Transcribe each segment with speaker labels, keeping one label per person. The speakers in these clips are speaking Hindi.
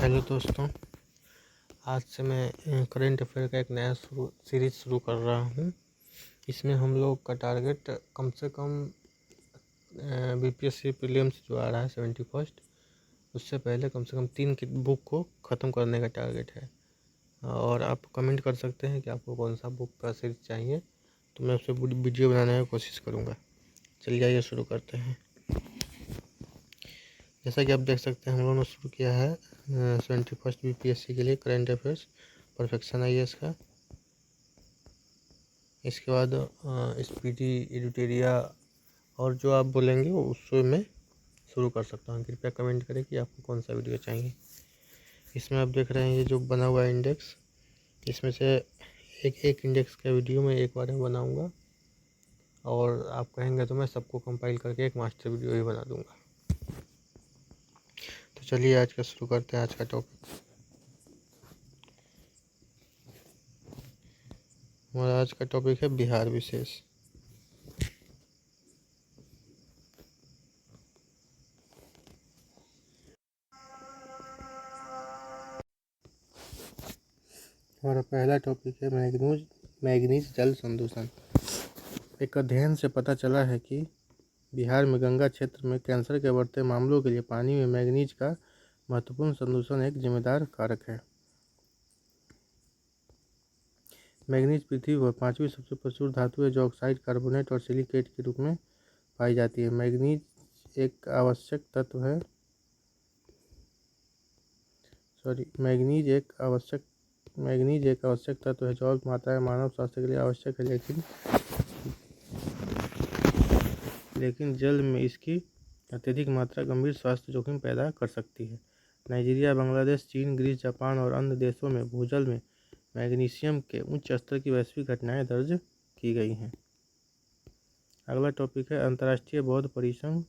Speaker 1: हेलो दोस्तों, आज से मैं करंट अफेयर का एक नया सीरीज़ शुरू कर रहा हूँ। इसमें हम लोग का टारगेट कम से कम बीपीएससी प्रीलिम्स जो आ रहा है 71st, उससे पहले कम से कम 3 की बुक को ख़त्म करने का टारगेट है। और आप कमेंट कर सकते हैं कि आपको कौन सा बुक का सीरीज चाहिए, तो मैं उससे वीडियो बनाने की कोशिश करूँगा। चलिए आइए शुरू करते हैं। जैसा कि आप देख सकते हैं, हम लोगों ने शुरू किया है 71st बीपीएससी के लिए करंट अफेयर्स परफेक्शन आईएएस का। इसके बाद स्पीडी एडिटोरिया और जो आप बोलेंगे उससे मैं शुरू कर सकता हूँ। कृपया कमेंट करें कि आपको कौन सा वीडियो चाहिए। इसमें आप देख रहे हैं ये जो बना हुआ है इंडेक्स, इसमें से एक इंडेक्स का वीडियो मैं एक बार में बनाऊँगा और आप कहेंगे तो मैं सबको कंपाइल करके एक मास्टर वीडियो ही बना दूँगा। तो चलिए आज का शुरू करते हैं। आज का टॉपिक, हमारा आज का टॉपिक है बिहार विशेष। हमारा पहला टॉपिक है मैग्नीज जल संदूषण। एक अध्ययन से पता चला है कि बिहार में गंगा क्षेत्र में कैंसर के बढ़ते मामलों के लिए पानी में मैग्नीज का महत्वपूर्ण संदूषण एक जिम्मेदार कारक है। मैग्नीज पृथ्वी पर 5वीं सबसे प्रचुर धातु है, जो ऑक्साइड, कार्बोनेट और सिलिकेट के रूप में पाई जाती है। मैग्नीज एक आवश्यक तत्व है जो अल्प मात्रा में मानव स्वास्थ्य के लिए आवश्यक है, लेकिन जल में इसकी अत्यधिक मात्रा गंभीर स्वास्थ्य जोखिम पैदा कर सकती है। नाइजीरिया, बांग्लादेश, चीन, ग्रीस, जापान और अन्य देशों में भूजल में मैग्नीशियम के उच्च स्तर की वैश्विक घटनाएं दर्ज की गई हैं। अगला टॉपिक है अंतर्राष्ट्रीय बौद्ध परिसंघ।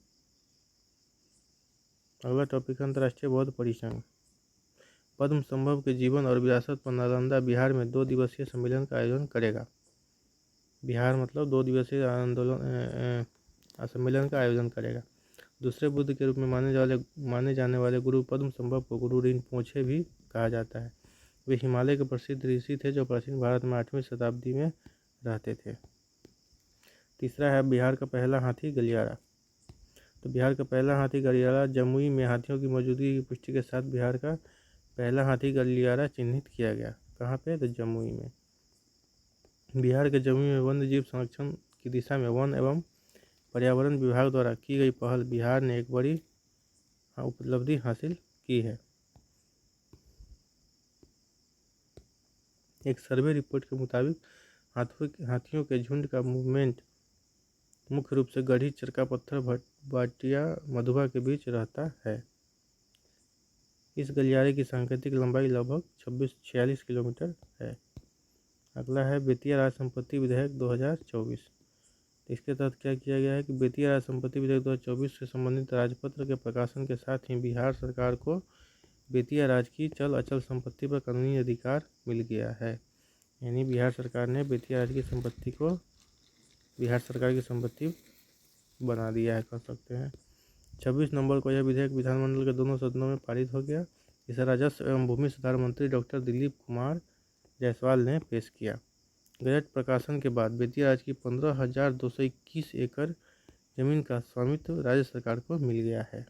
Speaker 1: पद्म संभव के जीवन और विरासत पर नालंदा बिहार में 2 दिवसीय सम्मेलन का आयोजन करेगा। बिहार मतलब 2 दिवसीय सम्मेलन का आयोजन करेगा। दूसरे बुद्ध के रूप में माने जाने वाले गुरु पद्म संभव को गुरु रिनपोछे भी कहा जाता है। वे हिमालय के प्रसिद्ध ऋषि थे जो प्राचीन भारत में 8वीं शताब्दी में रहते थे। तीसरा है बिहार का पहला हाथी गलियारा। तो बिहार का पहला हाथी गलियारा जमुई में हाथियों की मौजूदगी की पुष्टि के साथ बिहार का पहला हाथी गलियारा चिन्हित किया गया। कहाँ पे? तो जमुई में। बिहार के जमुई में वन्य जीव संरक्षण की दिशा में वन एवं पर्यावरण विभाग द्वारा की गई पहल बिहार ने एक बड़ी उपलब्धि हासिल की है। एक सर्वे रिपोर्ट के मुताबिक हाथियों के झुंड का मूवमेंट मुख्य रूप से गढ़ी, चरका पत्थर, भाटिया, मधुबा के बीच रहता है। इस गलियारे की सांकेतिक लंबाई लगभग 46 किलोमीटर है। अगला है बेतिया राज संपत्ति विधेयक 2024। इसके तहत क्या किया गया है कि बेतिया राज संपत्ति विधेयक 2024 से संबंधित राजपत्र के प्रकाशन के साथ ही बिहार सरकार को बेतिया राज की चल अचल संपत्ति पर कानूनी अधिकार मिल गया है। यानी बिहार सरकार ने बेतिया राज की संपत्ति को बिहार सरकार की संपत्ति बना दिया है, कह सकते हैं। 26 नवंबर को यह विधेयक विधानमंडल के दोनों सदनों में पारित हो गया। इसे राजस्व एवं भूमि सुधार मंत्री डॉक्टर दिलीप कुमार जायसवाल ने पेश किया। गजट प्रकाशन के बाद बेतिया राज की 15,221 एकड़ जमीन का स्वामित्व राज्य सरकार को मिल गया है।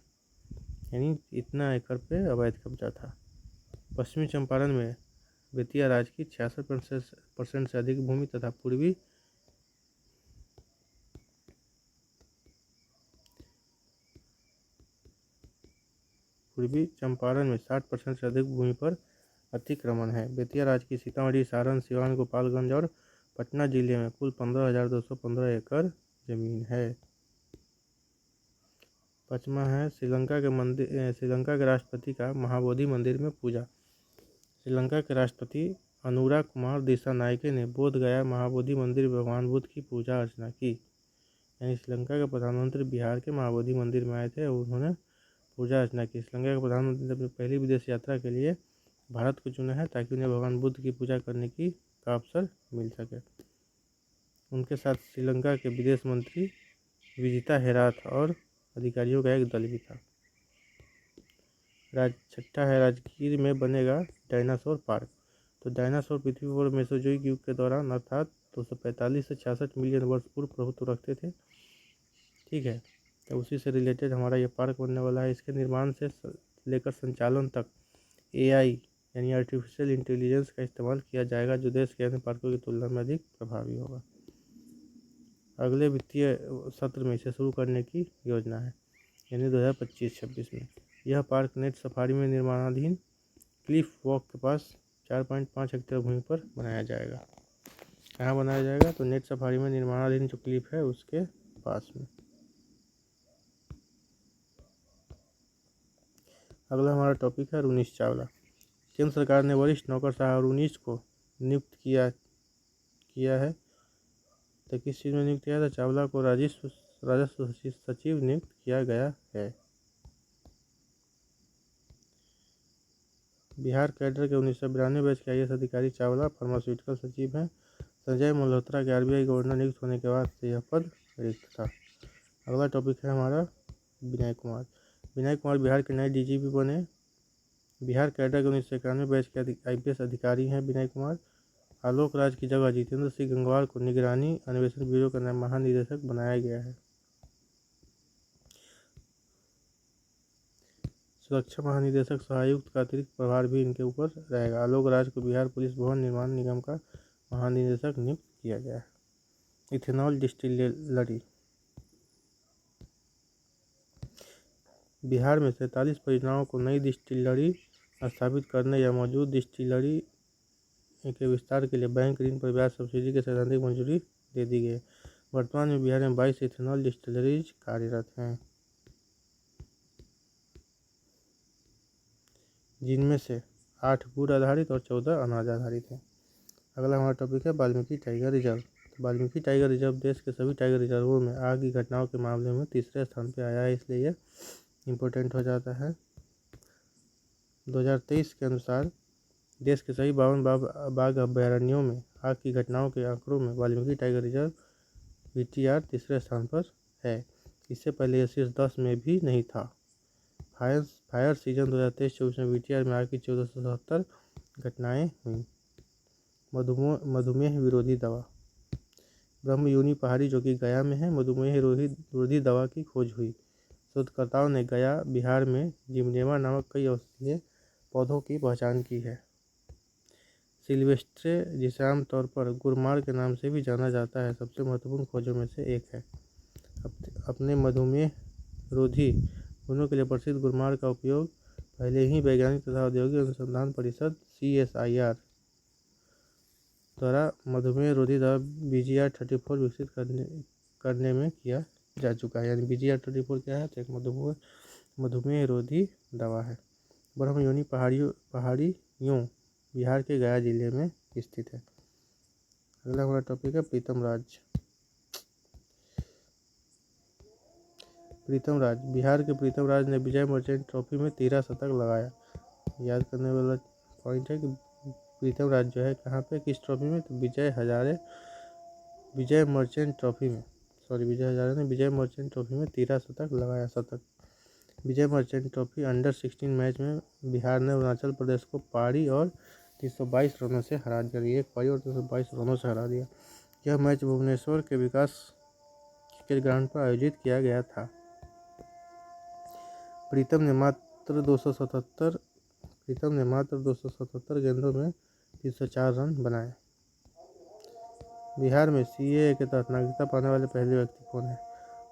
Speaker 1: यानी इतना एकड़ पे अवैध कब्जा था। पश्चिमी चंपारण में बेतिया राज की 66% से अधिक भूमि तथा पूर्वी चंपारण में 60% से अधिक भूमि पर अतिक्रमण है। बेतिया राज की सीतामढ़ी, सारण, सिवान, गोपालगंज और पटना जिले में कुल 15,215 एकड़ जमीन है। 5वां है श्रीलंका के राष्ट्रपति का महाबोधि मंदिर में पूजा। श्रीलंका के राष्ट्रपति अनुरा कुमार दिसानायके ने बोध गया महाबोधि मंदिर में भगवान बुद्ध की पूजा अर्चना की। यानी श्रीलंका के प्रधानमंत्री बिहार के महाबोधि मंदिर में आए थे और उन्होंने पूजा अर्चना की। श्रीलंका के प्रधानमंत्री ने अपनी पहली विदेश यात्रा के लिए भारत को चुना है ताकि उन्हें भगवान बुद्ध की पूजा करने का अवसर मिल सके। उनके साथ श्रीलंका के विदेश मंत्री विजिता हेराथ और अधिकारियों का एक दल भी था। छठा है राजगीर में बनेगा डायनासोर पार्क। तो डायनासोर पृथ्वी पर मेसोजोइक युग के दौरान अर्थात 245 से 66 मिलियन वर्ष पूर्व प्रभुत्व रखते थे। ठीक है, तो उसी से रिलेटेड हमारा ये पार्क बनने वाला है। इसके निर्माण से लेकर संचालन तक AI यानी आर्टिफिशियल इंटेलिजेंस का इस्तेमाल किया जाएगा, जो देश के अन्य पार्कों की तुलना में अधिक प्रभावी होगा। अगले वित्तीय सत्र में इसे शुरू करने की योजना है, यानी 2025-26 में। यह पार्क नेट सफारी में निर्माणाधीन क्लिफ वॉक के पास 4.5 हेक्टेयर भूमि पर बनाया जाएगा। कहाँ बनाया जाएगा? तो नेट सफारी में निर्माणाधीन जो क्लिफ है उसके पास में। अगला हमारा टॉपिक है रुनीश चावला। केंद्र सरकार ने वरिष्ठ नौकरशाह रुनीश को नियुक्त किया है। तो किस चीज़ में नियुक्त किया था? चावला को राजस्व सचिव नियुक्त किया गया है। बिहार कैडर के 1992 बैच के IAS अधिकारी चावला फार्मास्यूटिकल सचिव हैं। संजय मल्होत्रा के RBI गवर्नर नियुक्त होने के बाद से यह पद रिक्त था। अगला टॉपिक है हमारा विनय कुमार। विनय कुमार बिहार के नए DGP बने। बिहार कैडर के 1991 बैच के IPS अधिकारी हैं विनय कुमार। आलोक राज की जगह जितेंद्र सिंह गंगवार को निगरानी अन्वेषण ब्यूरो का नया महानिदेशक बनाया गया है। सुरक्षा महानिदेशक सहायुक्त का अतिरिक्त प्रभार भी इनके ऊपर रहेगा। आलोक राज को बिहार पुलिस भवन निर्माण निगम का महानिदेशक नियुक्त किया गया है। Ethanol distillery. बिहार में 47 परियोजनाओं को नई डिस्टिलरी स्थापित करने या मौजूद डिस्टिलरी के विस्तार के लिए बैंक ऋण पर ब्याज सब्सिडी के सैद्धांतिक मंजूरी दे दी गई। वर्तमान में बिहार में 22 इथेनॉल डिस्टिलरीज कार्यरत हैं, जिनमें से 8 गुड़ आधारित और 14 अनाज आधारित हैं। अगला हमारा टॉपिक है वाल्मीकि टाइगर रिजर्व। तो वाल्मीकि टाइगर रिजर्व देश के सभी टाइगर रिजर्वों में आग की घटनाओं के मामले में तीसरे स्थान पर आया है, इसलिए यह इम्पोर्टेंट हो जाता है। 2023 के अनुसार देश के सभी 52 बाघ अभयारण्यों में आग की घटनाओं के आंकड़ों में वाल्मीकि टाइगर रिजर्व VTR तीसरे स्थान पर है। इससे पहले यह शीर्ष 10 में भी नहीं था। फायर सीजन 2023-24 में VTR में आग की 1477 घटनाएं हुई। मधुमेह विरोधी दवा। ब्रह्मयूनी पहाड़ी जो कि गया में है, मधुमेह विरोधी दवा की खोज हुई। शोधकर्ताओं ने गया बिहार में जिमनेमा नामक कई औषधीय पौधों की पहचान की है। सिल्वेस्ट्रे, जिसे आमतौर पर गुरमार के नाम से भी जाना जाता है, सबसे महत्वपूर्ण खोजों में से एक है। अपने मधुमेह रोधी गुणों के लिए प्रसिद्ध गुरमार का उपयोग पहले ही वैज्ञानिक तथा औद्योगिक अनुसंधान परिषद CSIR द्वारा मधुमेह रोधी दवा BGR-34 विकसित करने में किया जा चुका है। यानी BGR-34 क्या है? तो एक मधुमेह रोधी दवा है। ब्रह्मयूनी पहाड़ियों बिहार के गया जिले में स्थित है। अगला हमारा टॉपिक है प्रीतम राज। बिहार के प्रीतम राज ने विजय मर्चेंट ट्रॉफी में 13 शतक लगाया। याद करने वाला पॉइंट है कि प्रीतम राज जो है कहाँ पे, किस ट्रॉफी में? तो विजय मर्चेंट ट्रॉफी में 13 शतक लगाया। विजय मर्चेंट ट्रॉफी अंडर-16 मैच में बिहार ने अरुणाचल प्रदेश को पारी और 322 रनों से हरा दिया। एक पारी और 322 रनों से हरा दिया। यह मैच भुवनेश्वर के विकास क्रिकेट ग्राउंड पर आयोजित किया गया था। प्रीतम ने मात्र 277 गेंदों में 304 रन बनाए। बिहार में CAA के तहत नागरिकता पाने वाले पहले व्यक्ति कौन है?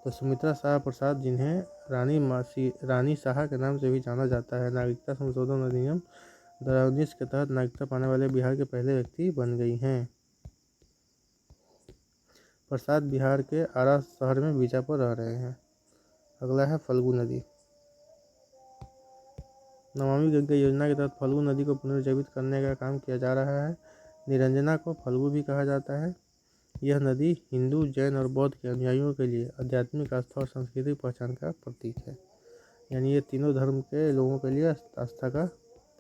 Speaker 1: तो सुमित्रा शाह प्रसाद, जिन्हें रानी शाह के नाम से भी जाना जाता है, नागरिकता संशोधन अधिनियम 2019 के तहत नागरिकता पाने वाले बिहार के पहले व्यक्ति बन गई हैं। प्रसाद बिहार के आरा शहर में बीजापुर रह रहे हैं। अगला है फल्गु नदी। नमामि गंगे योजना के तहत फल्गु नदी को पुनर्जीवित करने का काम किया जा रहा है। निरंजना को फल्गु भी कहा जाता है। यह नदी हिंदू, जैन और बौद्ध के अनुयायियों के लिए आध्यात्मिक आस्था और सांस्कृतिक पहचान का प्रतीक है। यानी ये तीनों धर्म के लोगों के लिए आस्था का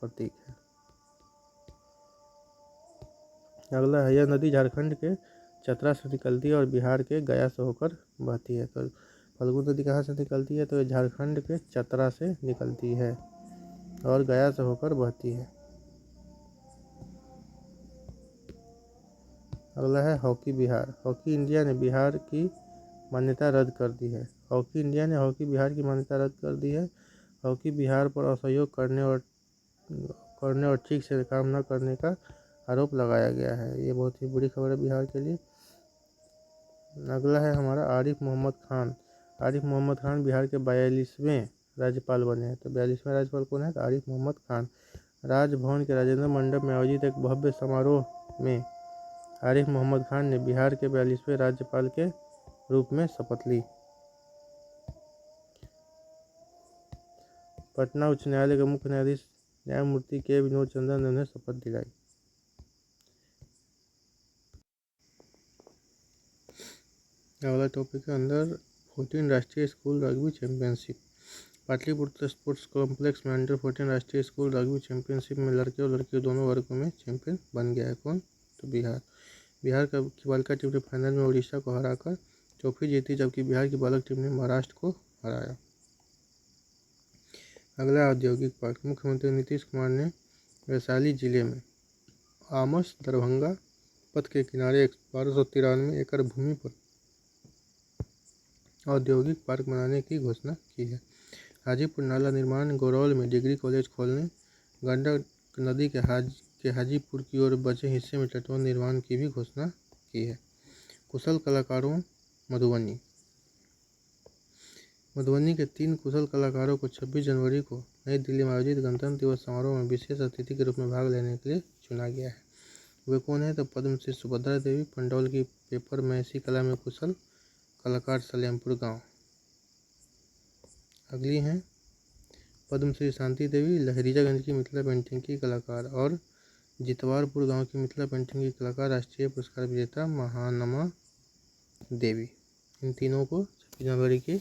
Speaker 1: प्रतीक है। अगला है, यह नदी झारखंड के चतरा से निकलती है और बिहार के गया से होकर बहती है। तो फल्गु नदी कहाँ से निकलती है? तो ये झारखंड के चतरा से निकलती है। और गया से होकर बहती है। अगला है हॉकी बिहार। हॉकी इंडिया ने बिहार की मान्यता रद्द कर दी है। हॉकी इंडिया ने हॉकी बिहार की मान्यता रद्द कर दी है। हॉकी बिहार पर असहयोग करने और ठीक से काम न करने का आरोप लगाया गया है। ये बहुत ही बुरी खबर है बिहार के लिए। अगला है हमारा आरिफ मोहम्मद खान। आरिफ मोहम्मद खान बिहार के 42वें राज्यपाल बने हैं। तो 42वें राज्यपाल कौन है? तो आरिफ मोहम्मद खान। राजभवन के राजेंद्र मंडप में आयोजित एक भव्य समारोह में आरिफ मोहम्मद खान ने बिहार के 42वें राज्यपाल के रूप में शपथ ली। पटना उच्च न्यायालय के मुख्य न्यायाधीश न्यायमूर्ति के विनोद चंद्रन ने उन्हें शपथ दिलाई। अगला टॉपिक के अंदर 14 राष्ट्रीय school rugby championship. Pataliputra sports complex में अंडर 14 राष्ट्रीय स्कूल रग्बी चैंपियनशिप में लड़के और लड़कियों दोनों वर्गों में चैंपियन बन गया है। कौन? तो बिहार की बालिका टीम ने फाइनल में उड़ीसा को हराकर ट्रॉफी जीती, जबकि बिहार की बालक टीम ने महाराष्ट्र को हराया। अगला औद्योगिक पार्क। मुख्यमंत्री नीतीश कुमार ने वैशाली जिले में आमस दरभंगा पथ के किनारे 1293 एकड़ भूमि पर औद्योगिक पार्क बनाने की घोषणा की है। हाजीपुर नाला निर्माण, गौरौल में डिग्री कॉलेज खोलने, गंडक नदी के हाजीपुर की ओर बचे हिस्से में तटबंध निर्माण की भी घोषणा की है। कुशल कलाकारों मधुबनी के 3 कुशल कलाकारों को 26 जनवरी को नई दिल्ली में आयोजित गणतंत्र दिवस समारोह में विशेष अतिथि के रूप में भाग लेने के लिए चुना गया है। वे कौन है? तो पद्मश्री सुभद्रा देवी, पंडौल की पेपर मैसी कला में कुशल कलाकार, सलेमपुर गांव। अगली हैं पद्मश्री शांति देवी, लहरीजागंज की मिथिला पेंटिंग की कलाकार, और जितवारपुर गांव की मिथिला पेंटिंग की कलाकार, राष्ट्रीय पुरस्कार विजेता महानमा देवी। इन तीनों को 26 जनवरी की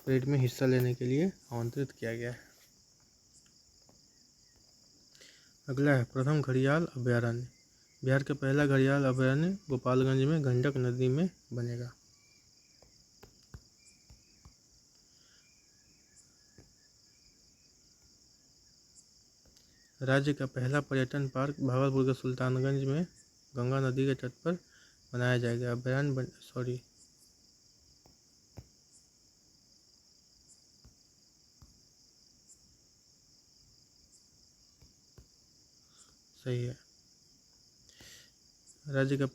Speaker 1: परेड में हिस्सा लेने के लिए आमंत्रित किया गया है। अगला है प्रथम घड़ियाल अभयारण्य। बिहार का पहला घड़ियाल अभयारण्य गोपालगंज में गंडक नदी में बनेगा। राज्य का पहला पर्यटन पार्क भागलपुर के सुल्तानगंज में गंगा नदी के तट पर बनाया जाएगा। अभयारण्य सही है। राज्य का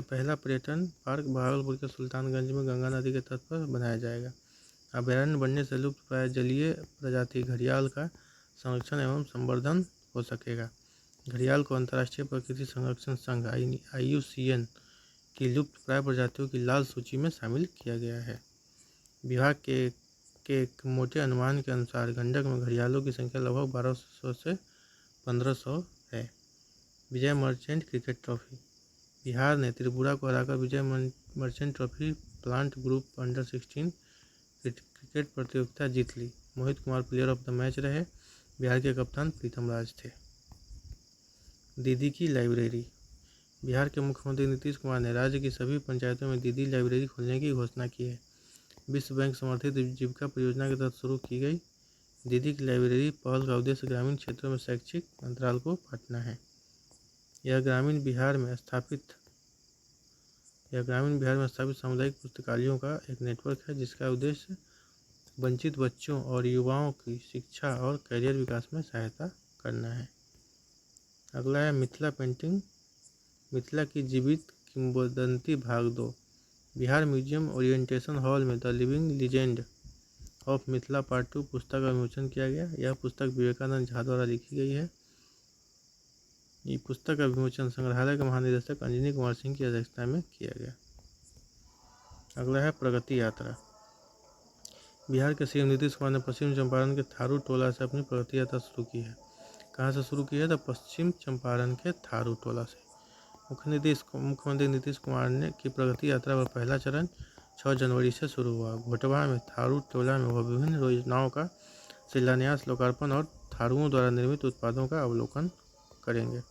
Speaker 1: पहला पर्यटन पार्क भागलपुर के सुल्तानगंज में गंगा नदी के तट पर बनाया जाएगा। अभयारण्य बनने से लुप्त प्राय जलीय प्रजाति घड़ियाल का संरक्षण एवं संवर्धन हो सकेगा। घड़ियाल को अंतर्राष्ट्रीय प्रकृति संरक्षण संघ IUCN की लुप्त प्राय प्रजातियों की लाल सूची में शामिल किया गया है। विभाग के एक मोटे अनुमान के अनुसार गंडक में घड़ियालों की संख्या लगभग 1200 से 1500 है। Vijay Merchant cricket trophy. बिहार ने त्रिपुरा को हराकर Vijay Merchant trophy plate group under 16 cricket प्रतियोगिता जीत ली। Mohit Kumar player of the match रहे। बिहार के कप्तान प्रीतम राज थे। दीदी की लाइब्रेरी। बिहार के मुख्यमंत्री नीतीश कुमार ने राज्य की सभी पंचायतों में दीदी लाइब्रेरी खोलने की घोषणा की है। विश्व बैंक समर्थित जीविका परियोजना के तहत शुरू की गई दीदी की लाइब्रेरी पहल का उद्देश्य ग्रामीण क्षेत्रों में शैक्षिक अंतराल को पाटना है। यह ग्रामीण बिहार में स्थापित सामुदायिक पुस्तकालयों का एक नेटवर्क है, जिसका उद्देश्य वंचित बच्चों और युवाओं की शिक्षा और करियर विकास में सहायता करना है। अगला है मिथिला पेंटिंग। मिथिला की जीवित किंवदंती भाग 2। बिहार म्यूजियम ओरिएंटेशन हॉल में the living legend of Mithila part 2 पुस्तक का विमोचन किया गया। यह पुस्तक विवेकानंद झा द्वारा लिखी गई है। ये पुस्तक का विमोचन संग्रहालय के महानिदेशक अंजनी कुमार सिंह की अध्यक्षता में किया गया। अगला है प्रगति यात्रा। बिहार के सीएम नीतीश कुमार ने पश्चिम चंपारण के थारू टोला से अपनी प्रगति यात्रा शुरू की है। कहाँ से शुरू की है? तो पश्चिम चंपारण के थारू टोला से। मुख्यमंत्री नीतीश कुमार ने की प्रगति यात्रा का पहला चरण 6 जनवरी से शुरू हुआ। घोटवा में थारू टोला में वह विभिन्न योजनाओं का शिलान्यास, लोकार्पण और थारूओं द्वारा निर्मित उत्पादों का अवलोकन करेंगे।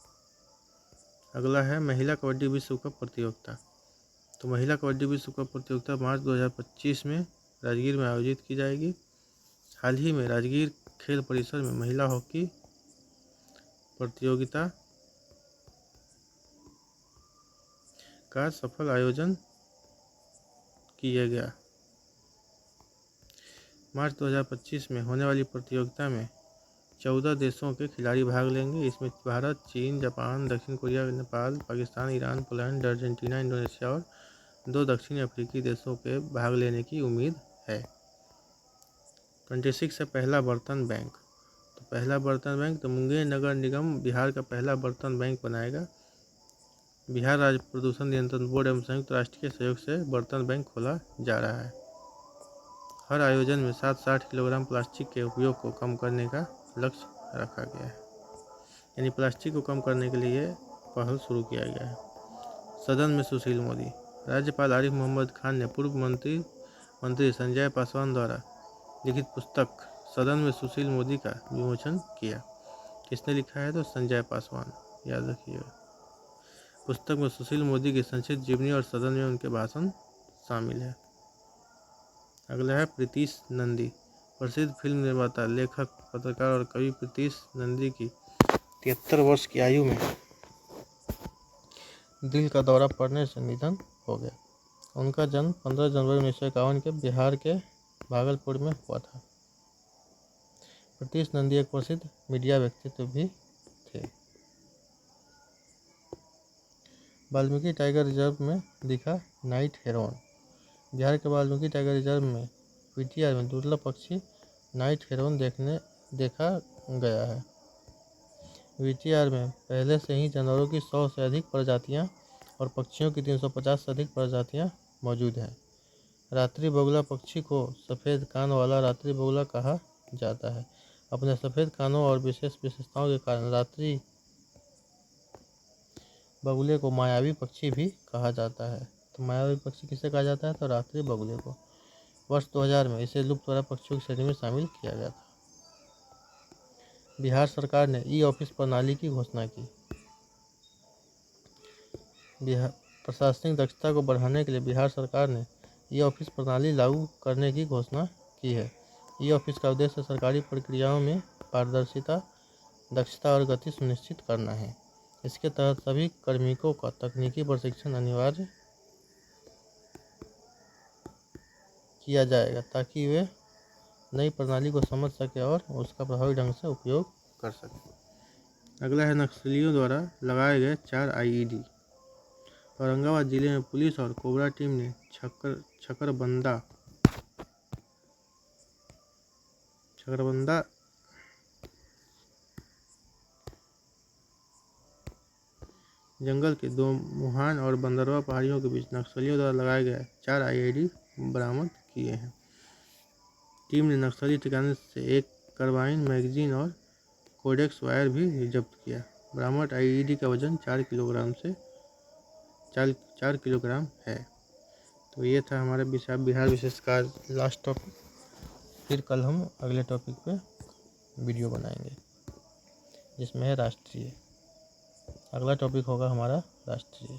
Speaker 1: अगला है महिला कबड्डी विश्व कप प्रतियोगिता। तो महिला कबड्डी विश्व कप प्रतियोगिता मार्च 2025 में राजगीर में आयोजित की जाएगी। हाल ही में राजगीर खेल परिसर में महिला हॉकी प्रतियोगिता का सफल आयोजन किया गया। मार्च 2025 में होने वाली प्रतियोगिता में 14 देशों के खिलाड़ी भाग लेंगे। इसमें भारत, चीन, जापान, दक्षिण Korea, Nepal, Pakistan, Iran, Poland, Argentina, Indonesia और 2 दक्षिण अफ्रीकी देशों के भाग लेने की उम्मीद है। 26 है पहला बर्तन बैंक। तो पहला बर्तन बैंक तो मुंगेर नगर निगम बिहार का पहला बर्तन बैंक बनाएगा। बिहार राज्य प्रदूषण नियंत्रण बोर्ड एवं संयुक्त राष्ट्र के सहयोग से बर्तन बैंक खोला जा रहा है। हर आयोजन में 60 किलोग्राम प्लास्टिक के उपयोग को कम करने का लक्ष्य रखा गया है। यानी प्लास्टिक को कम करने के लिए पहल शुरू किया गया है। सदन में सुशील मोदी। राज्यपाल आरिफ मोहम्मद खान ने पूर्व मंत्री संजय पासवान द्वारा लिखित पुस्तक सदन में सुशील मोदी का विमोचन किया। किसने लिखा है? तो संजय पासवान, याद रखिएगा। पुस्तक में सुशील मोदी की संक्षिप्त जीवनी और सदन में उनके भाषण शामिल है। अगला है प्रीतीश नंदी। प्रसिद्ध फिल्म निर्माता, लेखक, पत्रकार और कवि प्रीतीश नंदी की 73 वर्ष की आयु में दिल का दौरा पड़ने से निधन हो गया। उनका जन्म 15 जनवरी 1951 के बिहार के भागलपुर में हुआ था। प्रीतीश नंदी एक प्रसिद्ध मीडिया व्यक्तित्व भी थे। वाल्मीकि टाइगर रिजर्व में दिखा नाइट हेरोन। बिहार के वाल्मीकि टाइगर रिजर्व में पीटीआर में दुर्लभ पक्षी नाइट हेरोन देखा गया है। वीटीआर में पहले से ही जानवरों की 100 से अधिक प्रजातियां और पक्षियों की 350 से अधिक प्रजातियां मौजूद हैं। रात्रि बगुला पक्षी को सफ़ेद कान वाला रात्रि बगुला कहा जाता है। अपने सफ़ेद कानों और विशेष विशेषताओं के कारण रात्रि बगुले को मायावी पक्षी भी कहा जाता है। तो मायावी पक्षी किसे कहा जाता है? तो रात्रि बगुले को। वर्ष 2000 में इसे लुप्तप्राय पक्षियों की श्रेणी में शामिल किया गया था। बिहार सरकार ने ई ऑफिस प्रणाली की घोषणा की। बिहार प्रशासनिक दक्षता को बढ़ाने के लिए बिहार सरकार ने ई ऑफिस प्रणाली लागू करने की घोषणा की है। ई ऑफिस का उद्देश्य सरकारी प्रक्रियाओं में पारदर्शिता, दक्षता और गति सुनिश्चित करना है। इसके तहत सभी कार्मिकों का तकनीकी प्रशिक्षण अनिवार्य किया जाएगा ताकि वे नई प्रणाली को समझ सके और उसका प्रभावी ढंग से उपयोग कर सके। अगला है नक्सलियों द्वारा लगाए गए 4 आईईडी। औरंगाबाद जिले में पुलिस और कोबरा टीम ने छकरबंदा जंगल के 2 मुहान और बंदरवा पहाड़ियों के बीच नक्सलियों द्वारा लगाए गए 4 आईईडी बरामद किए हैं। टीम ने नक्सली ठिकाने से 1 कार्बाइन, मैगजीन और कोडेक्स वायर भी जब्त किया। बरामद आईईडी का वजन 4 किलोग्राम है। तो ये था हमारे बिहार विशेष का लास्ट टॉपिक। फिर कल हम अगले टॉपिक पे वीडियो बनाएंगे जिसमें है राष्ट्रीय। अगला टॉपिक होगा हमारा राष्ट्रीय।